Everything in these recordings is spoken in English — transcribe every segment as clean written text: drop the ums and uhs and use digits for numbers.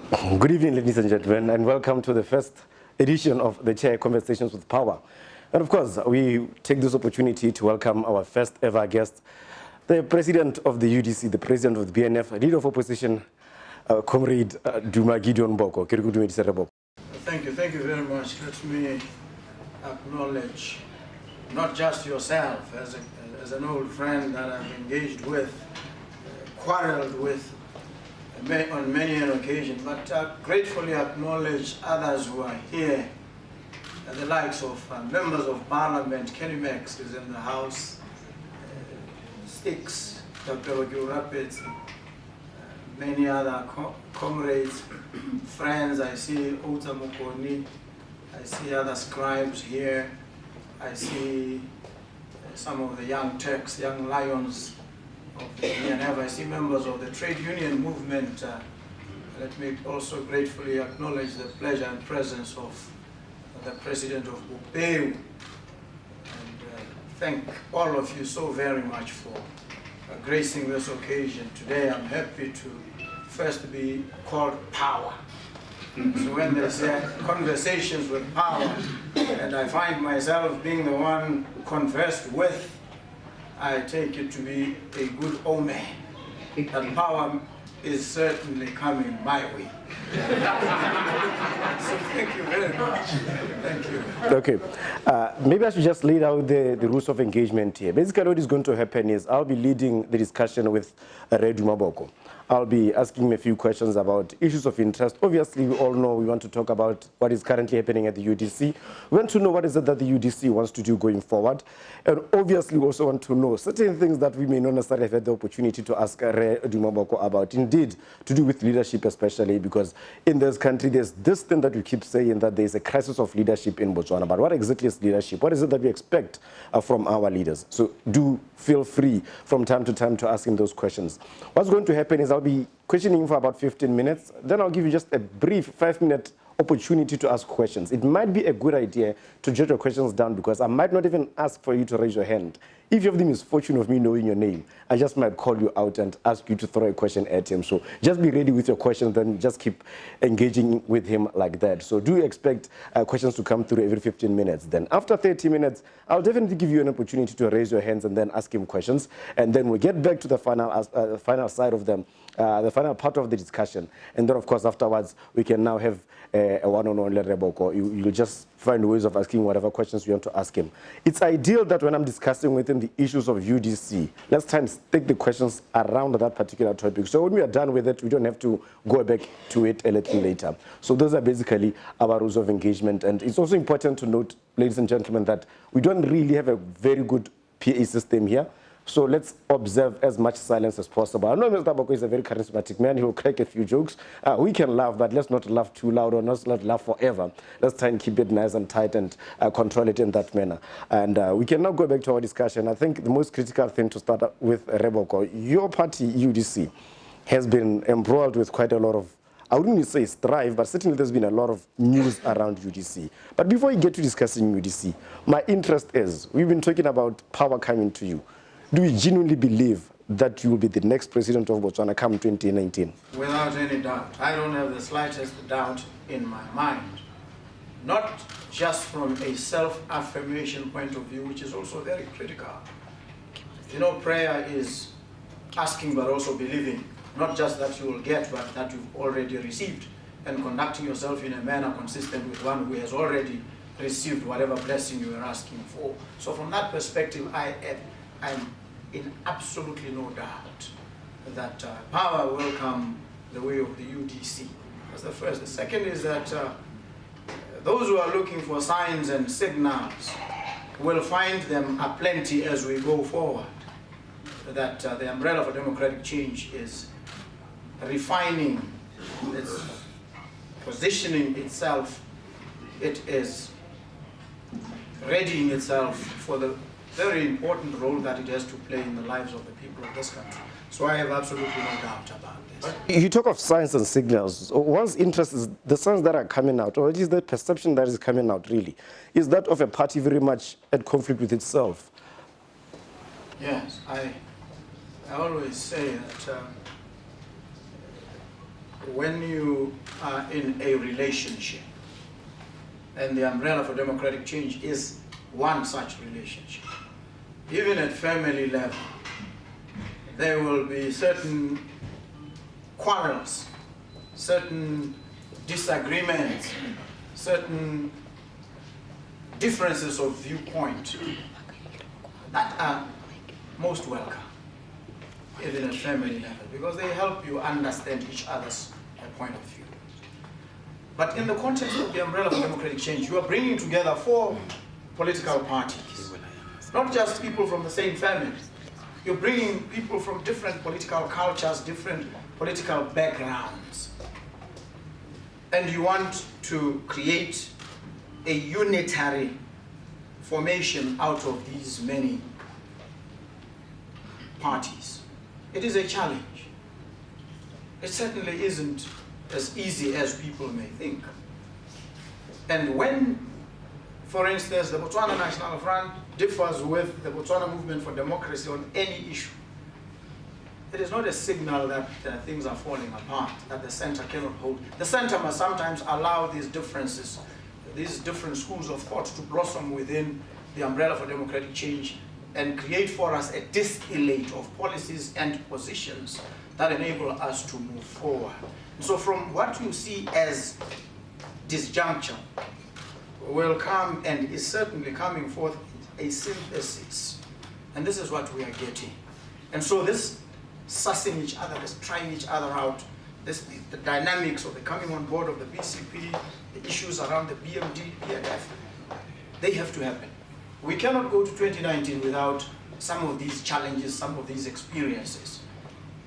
Good evening, ladies and gentlemen, and welcome to the first edition of the Chair Conversations with Power. And of course, we take this opportunity to welcome our first ever guest, the President of the UDC, the President of the BNF, Leader of Opposition, Comrade Duma Gideon Boko. Thank you very much. Let me acknowledge not just yourself as an old friend that I've engaged with, quarreled with on many an occasion, but gratefully acknowledge others who are here, the likes of members of Parliament. Kenny Max is in the House, Sticks, Dr. Rapids, many other comrades, friends. I see Ota Mukoni, I see other scribes here, I see some of the young Turks, young lions of the BNF. I see members of the trade union movement. Let me also gratefully acknowledge the pleasure and presence of the President of UPEU, and thank all of you so very much for gracing this occasion. Today I'm happy to first be called Power. So when they say conversations with power, and I find myself being the one conversed with, I take it to be a good omen that power is certainly coming my way. So thank you very much. Thank you. Okay. Maybe I should just lay out the rules of engagement here. Basically, what is going to happen is I'll be leading the discussion with Gideon Duma Boko. I'll be asking him a few questions about issues of interest. Obviously, we all know we want to talk about what is currently happening at the UDC. We want to know what is it that the UDC wants to do going forward. And obviously, we also want to know certain things that we may not necessarily have had the opportunity to ask Gideon Duma Boko about. Indeed, to do with leadership especially, because in this country, there's this thing that we keep saying that there's a crisis of leadership in Botswana. But what exactly is leadership? What is it that we expect from our leaders? So do feel free from time to time to ask him those questions. What's going to happen is I'll be questioning for about 15 minutes. Then I'll give you just a brief 5-minute opportunity to ask questions. It might be a good idea to jot your questions down because I might not even ask for you to raise your hand. If you have the misfortune of me knowing your name, I just might call you out and ask you to throw a question at him. So just be ready with your questions, then just keep engaging with him like that. So do expect questions to come through every 15 minutes. Then after 30 minutes, I'll definitely give you an opportunity to raise your hands and then ask him questions. And then we'll get back to the final side of them. The final part of the discussion. And then, of course, afterwards, we can now have a one-on-one Reboko. You'll just find ways of asking whatever questions you want to ask him. It's ideal that when I'm discussing with him the issues of UDC, let's try and take the questions around that particular topic. So when we are done with it, we don't have to go back to it a little later. So those are basically our rules of engagement. And it's also important to note, ladies and gentlemen, that we don't really have a very good PA system here. So let's observe as much silence as possible. I know Mr. Boko is a very charismatic man. He will crack a few jokes. We can laugh, but let's not laugh too loud or not laugh forever. Let's try and keep it nice and tight and control it in that manner. And we can now go back to our discussion. I think the most critical thing to start with Reboko, your party, UDC, has been embroiled with quite a lot of, I wouldn't say strife, but certainly there's been a lot of news around UDC. But before we get to discussing UDC, my interest is, we've been talking about power coming to you. Do you genuinely believe that you will be the next president of Botswana come 2019? Without any doubt. I don't have the slightest doubt in my mind. Not just from a self-affirmation point of view, which is also very critical. You know, prayer is asking but also believing. Not just that you will get, but that you've already received, and conducting yourself in a manner consistent with one who has already received whatever blessing you are asking for. So from that perspective, I'm in absolutely no doubt that power will come the way of the UDC. That's the first. The second is that those who are looking for signs and signals will find them aplenty as we go forward. That the umbrella for democratic change is refining, it's positioning itself, it is readying itself for the very important role that it has to play in the lives of the people of this country. So I have absolutely no doubt about this. You talk of signs and signals. One's interest is the signs that are coming out, or it is the perception that is coming out, really. Is that of a party very much at conflict with itself? Yes, I always say that when you are in a relationship, and the umbrella for democratic change is one such relationship, even at family level, there will be certain quarrels, certain disagreements, certain differences of viewpoint that are most welcome, even at family level, because they help you understand each other's point of view. But in the context of the umbrella for democratic change, you are bringing together 4 political parties, not just people from the same family. You're bringing people from different political cultures, different political backgrounds. And you want to create a unitary formation out of these many parties. It is a challenge. It certainly isn't as easy as people may think. And when, for instance, the Botswana National Front differs with the Botswana Movement for Democracy on any issue, it is not a signal that things are falling apart, that the center cannot hold. The center must sometimes allow these differences, these different schools of thought to blossom within the umbrella for democratic change and create for us a distillate of policies and positions that enable us to move forward. So from what you see as disjuncture will come and is certainly coming forth a synthesis. And this is what we are getting. And so this sussing each other, this trying each other out, the dynamics of the coming on board of the BCP, the issues around the BMD, BNF, they have to happen. We cannot go to 2019 without some of these challenges, some of these experiences.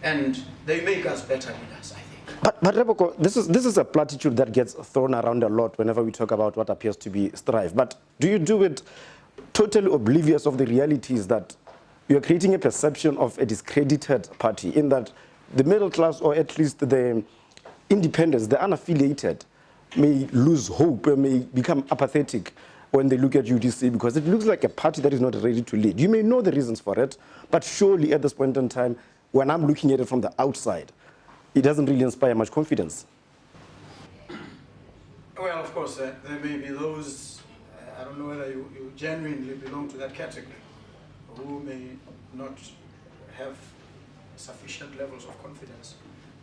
And they make us better leaders, I think. But Reboko, this is a platitude that gets thrown around a lot whenever we talk about what appears to be strife. But do you do it totally oblivious of the realities that you are creating a perception of a discredited party, in that the middle class, or at least the independents, the unaffiliated, may lose hope, may become apathetic when they look at UDC, because it looks like a party that is not ready to lead. You may know the reasons for it, but surely at this point in time, when I'm looking at it from the outside, it doesn't really inspire much confidence. Well, of course, there may be those, I don't know whether you genuinely belong to that category, who may not have sufficient levels of confidence.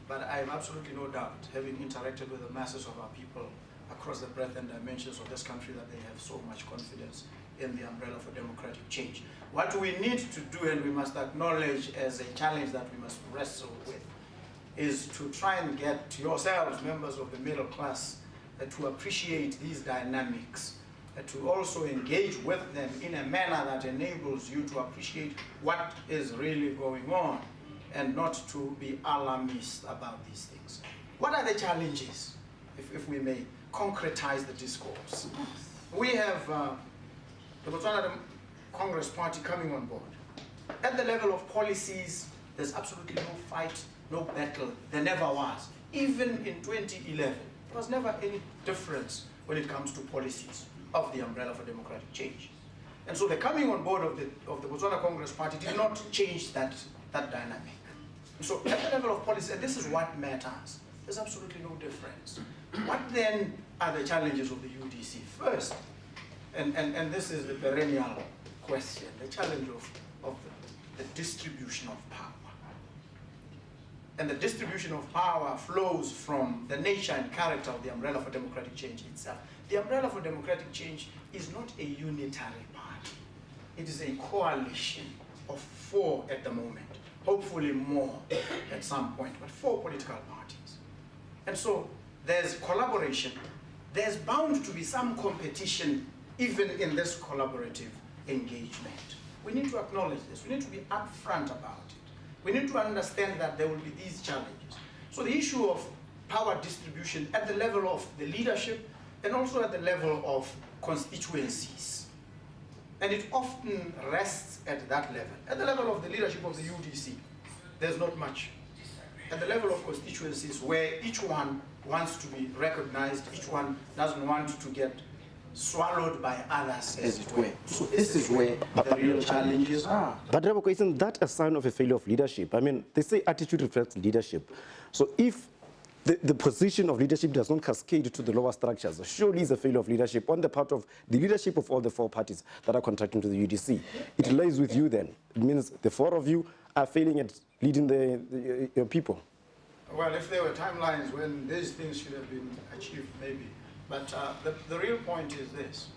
But I have absolutely no doubt, having interacted with the masses of our people across the breadth and dimensions of this country, that they have so much confidence in the umbrella for democratic change. What we need to do, and we must acknowledge as a challenge that we must wrestle with, is to try and get yourselves, members of the middle class, to appreciate these dynamics, to also engage with them in a manner that enables you to appreciate what is really going on, and not to be alarmist about these things. What are the challenges, if we may concretize the discourse? We have the Botswana Congress Party coming on board. At the level of policies, there's absolutely no fight, no battle. There never was. Even in 2011, there was never any difference when it comes to policies of the umbrella for democratic change. And so the coming on board of the Botswana Congress Party did not change that dynamic. So at the level of policy, and this is what matters, there's absolutely no difference. What then are the challenges of the UDC? First, and this is the perennial question, the challenge of the distribution of power. And the distribution of power flows from the nature and character of the umbrella for democratic change itself. The umbrella for democratic change is not a unitary party. It is a coalition of 4 at the moment, hopefully more at some point, but 4 political parties. And so there's collaboration. There's bound to be some competition even in this collaborative engagement. We need to acknowledge this. We need to be upfront about it. We need to understand that there will be these challenges. So the issue of power distribution at the level of the leadership and also at the level of constituencies. And it often rests at that level. At the level of the leadership of the UDC, there's not much. At the level of constituencies, where each one wants to be recognized, each one doesn't want to get swallowed by others, as it were. So this is where the real challenges are. But Reboko, isn't that a sign of a failure of leadership? I mean, they say attitude reflects leadership. So if the position of leadership does not cascade to the lower structures. Surely it's a failure of leadership on the part of the leadership of all the four parties that are contracting to the UDC. It lies with you then. It means the four of you are failing at leading your people. Well, if there were timelines when these things should have been achieved, maybe. But the real point is this.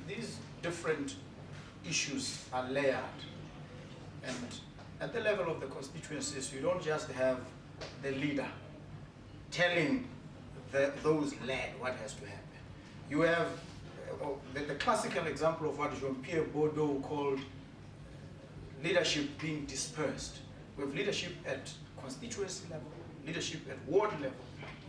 These different issues are layered. And at the level of the constituencies, you don't just have the leader telling those led what has to happen. You have the classical example of what Jean-Pierre Baudot called leadership being dispersed. We have leadership at constituency level, leadership at ward level,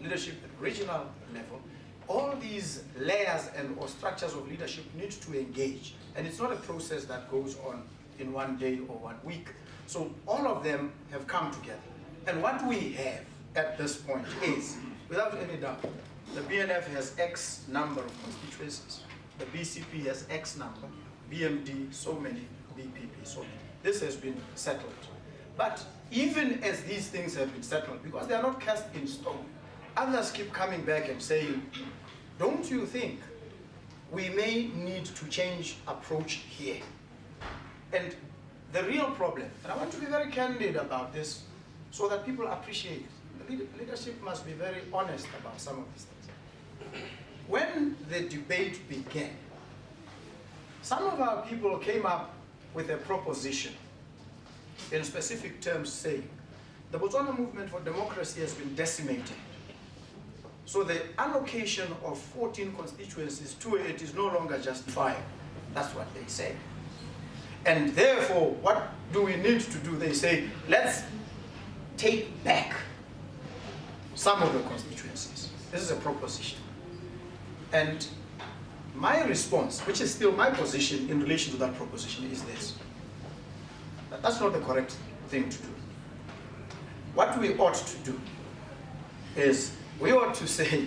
leadership at regional level. All these layers or structures of leadership need to engage. And it's not a process that goes on in one day or 1 week. So all of them have come together. And what we have at this point is, without any doubt, the BNF has X number of constituencies, the BCP has X number, BMD so many, BPP so many. This has been settled. But even as these things have been settled, because they are not cast in stone, others keep coming back and saying, don't you think we may need to change approach here? And the real problem, and I want to be very candid about this so that people appreciate it. The leadership must be very honest about some of these things. When the debate began, some of our people came up with a proposition in specific terms saying, the Botswana movement for democracy has been decimated. So the allocation of 14 constituencies to it is no longer justified. That's what they say. And therefore, what do we need to do? They say, let's take back some of the constituencies. This is a proposition. And my response, which is still my position in relation to that proposition, is this. That's not the correct thing to do. What we ought to do is, we ought to say,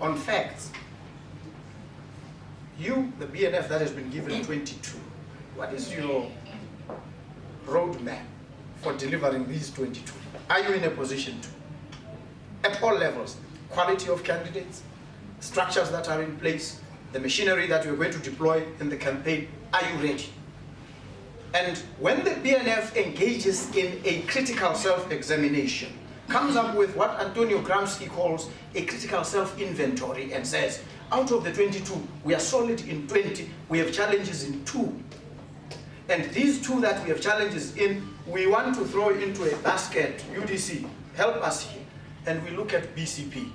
on facts, you, the BNF that has been given 22, what is your roadmap for delivering these 22? Are you in a position to? At all levels, quality of candidates, structures that are in place, the machinery that we're going to deploy in the campaign, are you ready? And when the BNF engages in a critical self-examination, comes up with what Antonio Gramsci calls a critical self-inventory and says, out of the 22, we are solid in 20, we have challenges in 2. And these 2 that we have challenges in, we want to throw into a basket, UDC, help us here. And we look at BCP.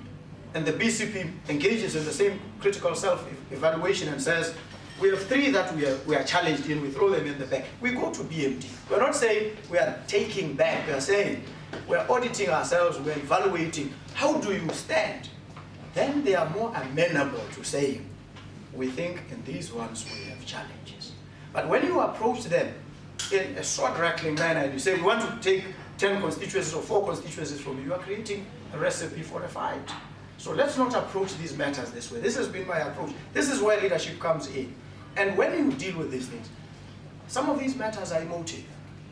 And the BCP engages in the same critical self-evaluation and says, we have 3 that we are challenged in, we throw them in the back. We go to BMD. We're not saying we are taking back, we are saying we're auditing ourselves, we're evaluating, how do you stand? Then they are more amenable to saying, we think in these ones we have challenges. But when you approach them in a sword-rattling manner and you say, we want to take 10 constituencies or 4 constituencies from you, you are creating a recipe for a fight. So let's not approach these matters this way. This has been my approach. This is where leadership comes in. And when you deal with these things, some of these matters are emotive.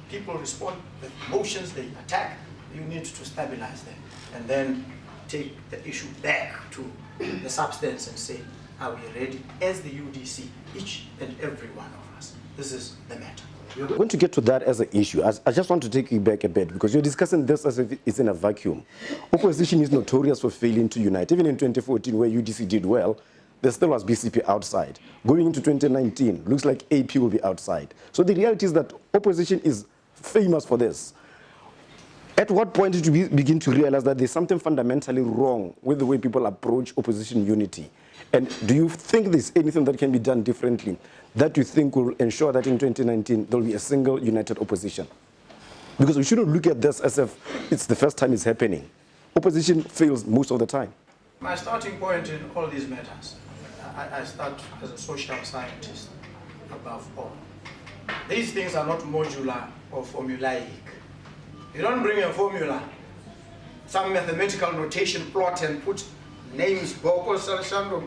People respond with emotions, they attack. You need to stabilize them and then take the issue back to the substance and say, are we ready as the UDC, each and every one of us? This is the matter. We're going to get to that as an issue. I just want to take you back a bit because you're discussing this as if it's in a vacuum. Opposition is notorious for failing to unite. Even in 2014, where UDC did well, there still was BCP outside. Going into 2019, looks like AP will be outside. So the reality is that opposition is famous for this. At what point did you begin to realize that there's something fundamentally wrong with the way people approach opposition unity? And do you think there's anything that can be done differently that you think will ensure that in 2019 there'll be a single united opposition? Because we shouldn't look at this as if it's the first time it's happening. Opposition fails most of the time. My starting point in all these matters, I start as a social scientist above all. These things are not modular or formulaic. You don't bring a formula, some mathematical notation plot and put names, Boko, Salashando,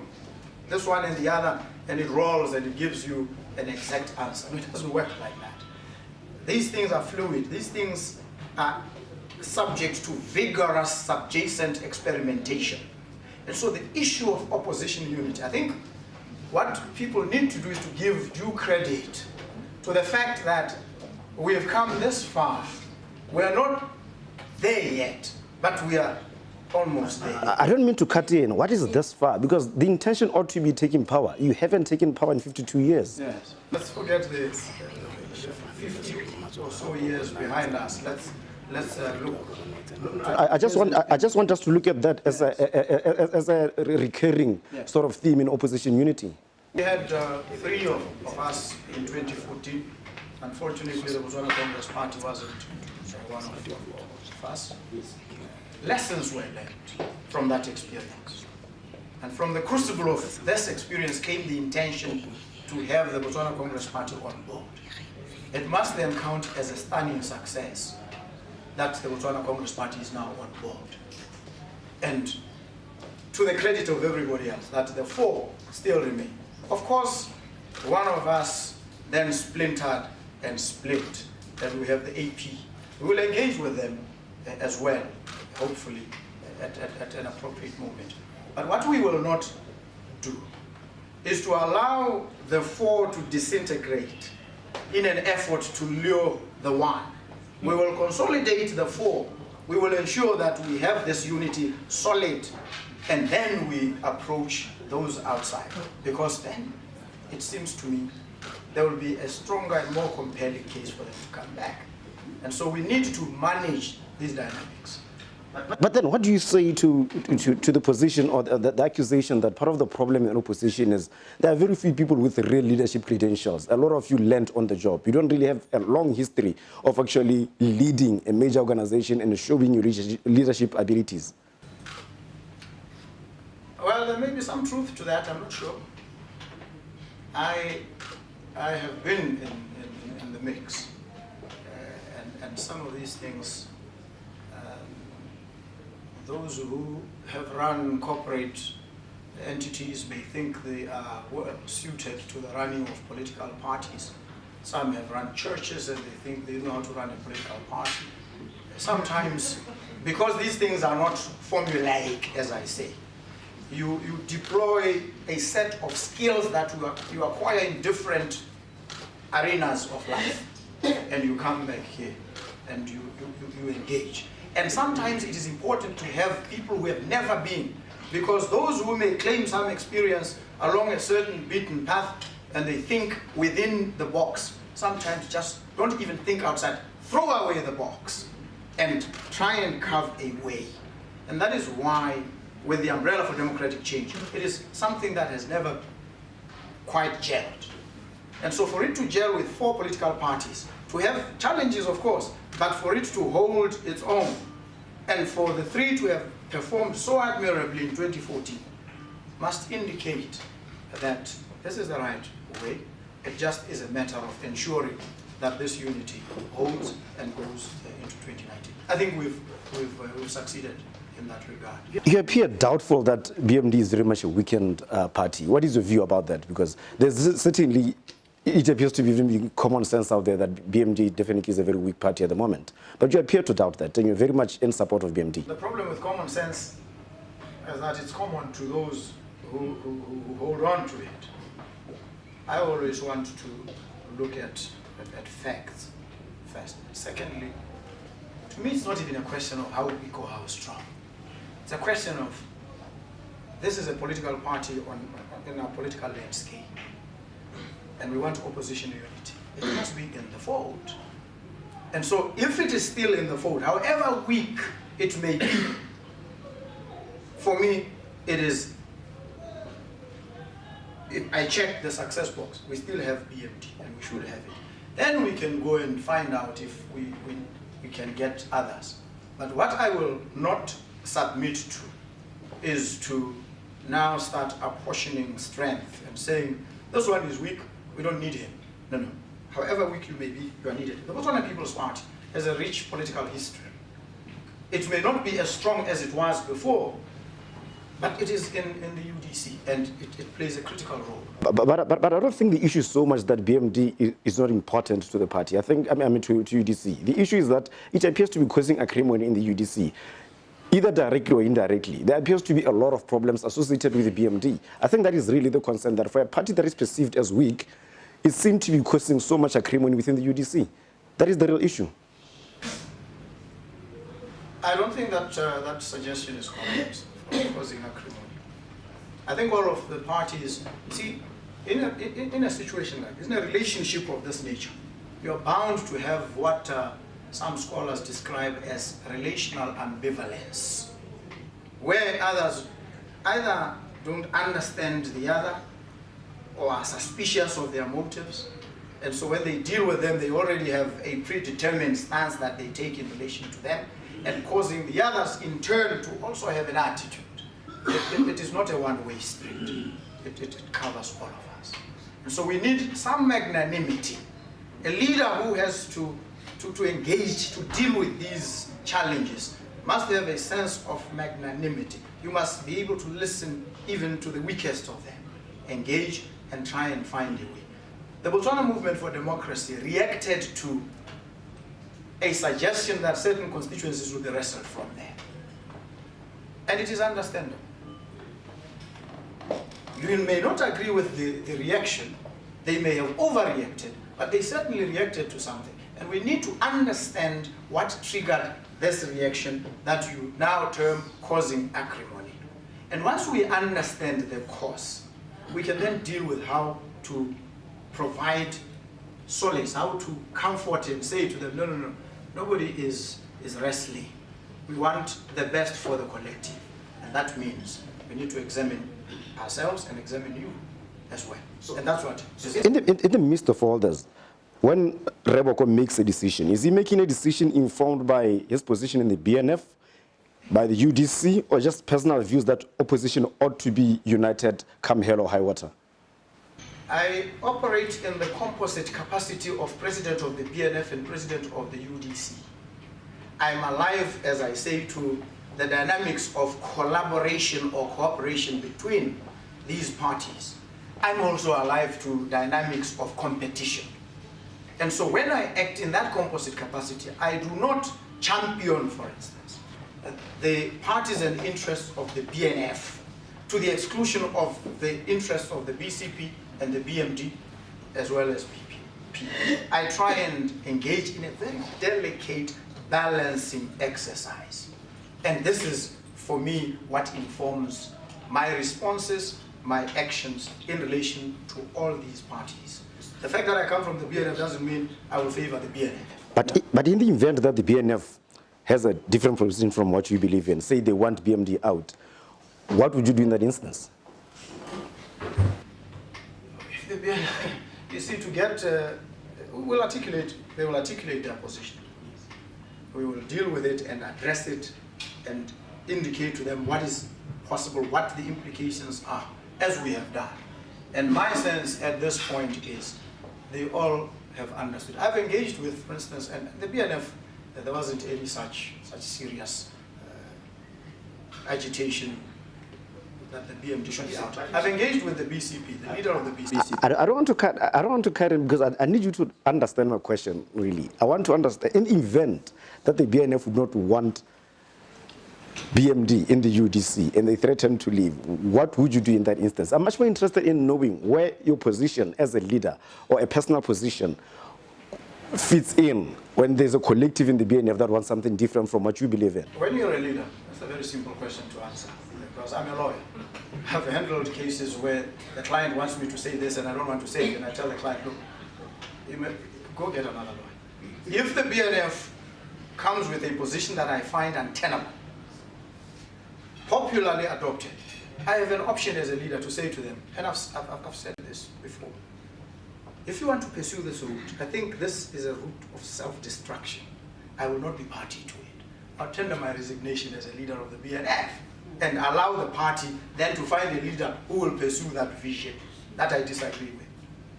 this one and the other, and it rolls and it gives you an exact answer. It doesn't work like that. These things are fluid. These things are subject to vigorous subjacent experimentation. And so the issue of opposition unity, I think what people need to do is to give due credit to the fact that we have come this far. We are not there yet, but we are almost there. I don't mean to cut in. What is this far? Because the intention ought to be taking power. You haven't taken power in 52 years. Yes. Let's forget this. 50 or so years behind us. Let's look. I just want us to look at that as a recurring sort of theme in opposition unity. We had 3 of us in 2014. Unfortunately, the Botswana Congress Party wasn't one of us. Lessons were learned from that experience. And from the crucible of this experience came the intention to have the Botswana Congress Party on board. It must then count as a stunning success that the Botswana Congress Party is now on board. And to the credit of everybody else, that the 4 still remain. Of course, one of us then splintered and split, and we have the AP. We will engage with them as well, hopefully, at an appropriate moment. But what we will not do is to allow the 4 to disintegrate in an effort to lure the 1. We will consolidate the 4. We will ensure that we have this unity solid, and then we approach those outside. Because then, it seems to me, there will be a stronger and more compelling case for them to come back. And so we need to manage these dynamics. But then what do you say to the position or the accusation that part of the problem in opposition is there are very few people with real leadership credentials. A lot of you learned on the job. You don't really have a long history of actually leading a major organization and showing your leadership abilities. Well, there may be some truth to that, I'm not sure. I have been in the mix, and some of these things, those who have run corporate entities may think they are well suited to the running of political parties. Some have run churches and they think they know how to run a political party. Sometimes, because these things are not formulaic, as I say, you deploy a set of skills that you acquire in different arenas of life, and you come back here and you engage. And sometimes it is important to have people who have never been, because those who may claim some experience along a certain beaten path and they think within the box, sometimes just don't even think outside. Throw away the box and try and carve a way. And that is why, with the umbrella for democratic change, it is something that has never quite gelled. And so for it to gel with 4 political parties, to have challenges, of course, but for it to hold its own, and for the 3 to have performed so admirably in 2014, must indicate that this is the right way. It just is a matter of ensuring that this unity holds and goes into 2019. I think we've succeeded in that regard. You appear doubtful that BMD is very much a weakened party. What is your view about that? Because there's certainly, it appears to be even common sense out there that BMD definitely is a very weak party at the moment. But you appear to doubt that, and you're very much in support of BMD. The problem with common sense is that it's common to those who hold on to it. I always want to look at facts first. Secondly, to me it's not even a question of how weak or how strong. It's a question of, this is a political party in our political landscape, and we want opposition unity. It must be in the fold. And so if it is still in the fold, however weak it may be, for me, it is, if I check the success box, we still have BMD, and we should have it. Then we can go and find out if we can get others. But what I will not submit to is to now start apportioning strength and saying, this one is weak, we don't need him. No. However weak you may be, you are needed. The Botswana People's Party has a rich political history. It may not be as strong as it was before, but it is in the UDC. UDC, and it plays a critical role. But I don't think the issue is so much that BMD is not important to the party. To UDC. The issue is that it appears to be causing acrimony in the UDC, either directly or indirectly. There appears to be a lot of problems associated with the BMD. I think that is really the concern, that for a party that is perceived as weak, it seems to be causing so much acrimony within the UDC. That is the real issue. I don't think that that suggestion is correct for causing acrimony. I think all of the parties, you see, in a situation like this, in a relationship of this nature, you're bound to have what some scholars describe as relational ambivalence, where others either don't understand the other or are suspicious of their motives, and so when they deal with them, they already have a predetermined stance that they take in relation to them, and causing the others in turn to also have an attitude. It is not a one-way street. It covers all of us. And so we need some magnanimity. A leader who has to engage, to deal with these challenges, must have a sense of magnanimity. You must be able to listen even to the weakest of them, engage and try and find a way. The Botswana Movement for Democracy reacted to a suggestion that certain constituencies would be wrestled from there. And it is understandable. You may not agree with the reaction. They may have overreacted, but they certainly reacted to something. And we need to understand what triggered this reaction that you now term causing acrimony. And once we understand the cause, we can then deal with how to provide solace, how to comfort and say to them, no, nobody is wrestling. We want the best for the collective. And that means we need to examine ourselves and examine you as well. And that's what is it. In the midst of all this, when Reboko makes a decision, is he making a decision informed by his position in the BNF, by the UDC, or just personal views that opposition ought to be united come hell or high water? I operate in the composite capacity of president of the BNF and president of the UDC. I'm alive, as I say, to the dynamics of collaboration or cooperation between these parties. I'm also alive to dynamics of competition. And so when I act in that composite capacity, I do not champion, for instance, the parties and interests of the BNF to the exclusion of the interests of the BCP and the BMD, as well as PP. I try and engage in a very delicate balancing exercise. And this is, for me, what informs my responses, my actions in relation to all these parties. The fact that I come from the BNF doesn't mean I will favor the BNF. But in the event that the BNF has a different position from what you believe in, say they want BMD out, what would you do in that instance? If the BNF, you see, to get, they will articulate their position. We will deal with it and address it and indicate to them what is possible, what the implications are, as we have done. And my sense at this point is they all have understood. I've engaged with, for instance, and the BNF, there wasn't any such serious agitation that the BMD should be out. I've engaged with the BCP, the leader of the BCP. I don't want to cut in because I need you to understand my question, really. I want to understand, in the event that the BNF would not want BMD in the UDC and they threaten to leave, what would you do in that instance? I'm much more interested in knowing where your position as a leader or a personal position fits in when there's a collective in the BNF that wants something different from what you believe in. When you're a leader, that's a very simple question to answer, because I'm a lawyer. I've handled cases where the client wants me to say this and I don't want to say it, and I tell the client, look, you may go get another lawyer. If the BNF comes with a position that I find untenable, popularly adopted, I have an option as a leader to say to them, and I've said this before, if you want to pursue this route, I think this is a route of self-destruction. I will not be party to it. I'll tender my resignation as a leader of the BNF and allow the party then to find a leader who will pursue that vision that I disagree with.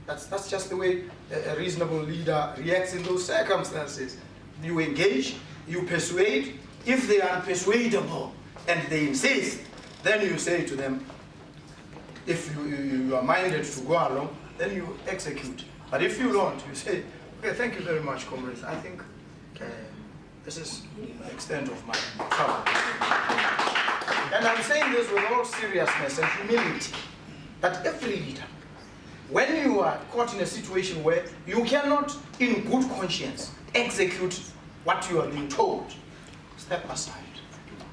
That's just the way a reasonable leader reacts in those circumstances. You engage, you persuade. If they are unpersuadable and they insist, then you say to them, If you are minded to go along, then you execute. But if you don't, you say, okay, thank you very much, comrades. I think this is the extent of my trouble. And I'm saying this with all seriousness and humility, that every leader, when you are caught in a situation where you cannot, in good conscience, execute what you are being told, step aside.